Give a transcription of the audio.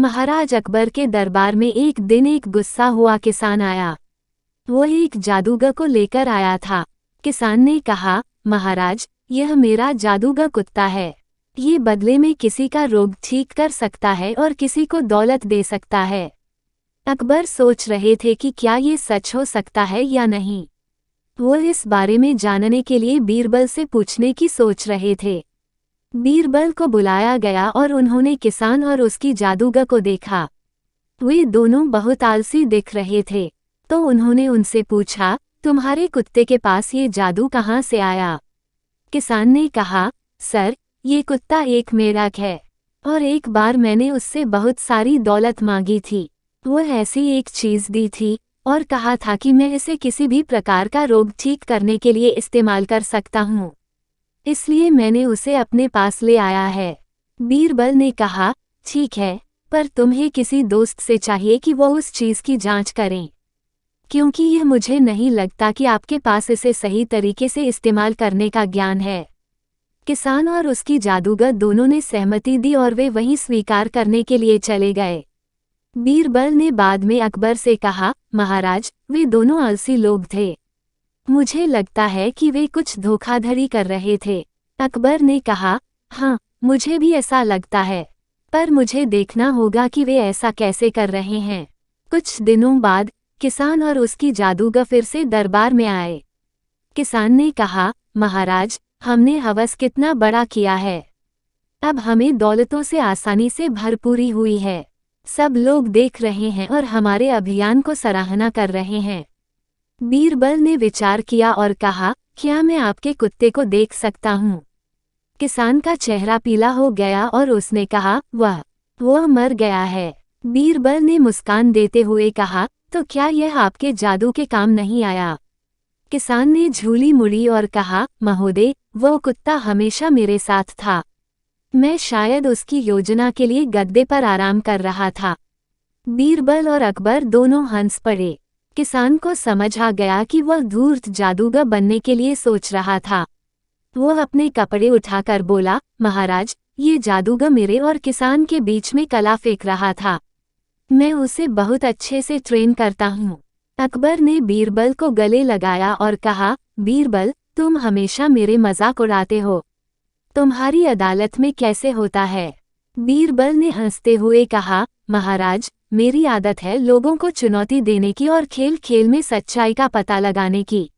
महाराज अकबर के दरबार में एक दिन एक गुस्सा हुआ किसान आया। वो एक जादूगर को लेकर आया था। किसान ने कहा, महाराज, यह मेरा जादूगर कुत्ता है। ये बदले में किसी का रोग ठीक कर सकता है और किसी को दौलत दे सकता है। अकबर सोच रहे थे कि क्या ये सच हो सकता है या नहीं। वो इस बारे में जानने के लिए बीरबल से पूछने की सोच रहे थे। बीरबल को बुलाया गया और उन्होंने किसान और उसकी जादूगर को देखा। वे दोनों बहुत आलसी दिख रहे थे, तो उन्होंने उनसे पूछा, तुम्हारे कुत्ते के पास ये जादू कहाँ से आया? किसान ने कहा, सर, ये कुत्ता एक मेढक है और एक बार मैंने उससे बहुत सारी दौलत मांगी थी। वो ऐसी एक चीज दी थी और कहा था कि मैं इसे किसी भी प्रकार का रोग ठीक करने के लिए इस्तेमाल कर सकता हूँ, इसलिए मैंने उसे अपने पास ले आया है। बीरबल ने कहा, ठीक है, पर तुम्हें किसी दोस्त से चाहिए कि वो उस चीज की जांच करें, क्योंकि यह मुझे नहीं लगता कि आपके पास इसे सही तरीके से इस्तेमाल करने का ज्ञान है। किसान और उसकी जादूगर दोनों ने सहमति दी और वे वहीं स्वीकार करने के लिए चले गए। बीरबल ने बाद में अकबर से कहा, महाराज, वे दोनों आलसी लोग थे। मुझे लगता है कि वे कुछ धोखाधड़ी कर रहे थे। अकबर ने कहा, हाँ, मुझे भी ऐसा लगता है, पर मुझे देखना होगा कि वे ऐसा कैसे कर रहे हैं। कुछ दिनों बाद किसान और उसकी जादूगर फिर से दरबार में आए। किसान ने कहा, महाराज, हमने हवस कितना बड़ा किया है। अब हमें दौलतों से आसानी से भरपूरी हुई है। सब लोग देख रहे हैं और हमारे अभियान को सराहना कर रहे हैं। बीरबल ने विचार किया और कहा, क्या मैं आपके कुत्ते को देख सकता हूँ? किसान का चेहरा पीला हो गया और उसने कहा, वह मर गया है। बीरबल ने मुस्कान देते हुए कहा, तो क्या यह आपके जादू के काम नहीं आया? किसान ने झूली मुड़ी और कहा, महोदय, वो कुत्ता हमेशा मेरे साथ था। मैं शायद उसकी योजना के लिए गद्दे पर आराम कर रहा था। बीरबल और अकबर दोनों हंस पड़े। किसान को समझ आ गया कि वह धूर्त जादूगर बनने के लिए सोच रहा था। वो अपने कपड़े उठाकर बोला, महाराज, ये जादूगर मेरे और किसान के बीच में कला फेंक रहा था। मैं उसे बहुत अच्छे से ट्रेन करता हूँ। अकबर ने बीरबल को गले लगाया और कहा, बीरबल, तुम हमेशा मेरे मजाक उड़ाते हो। तुम्हारी अदालत में कैसे होता है? बीरबल ने हंसते हुए कहा, महाराज, मेरी आदत है लोगों को चुनौती देने की और खेल खेल में सच्चाई का पता लगाने की।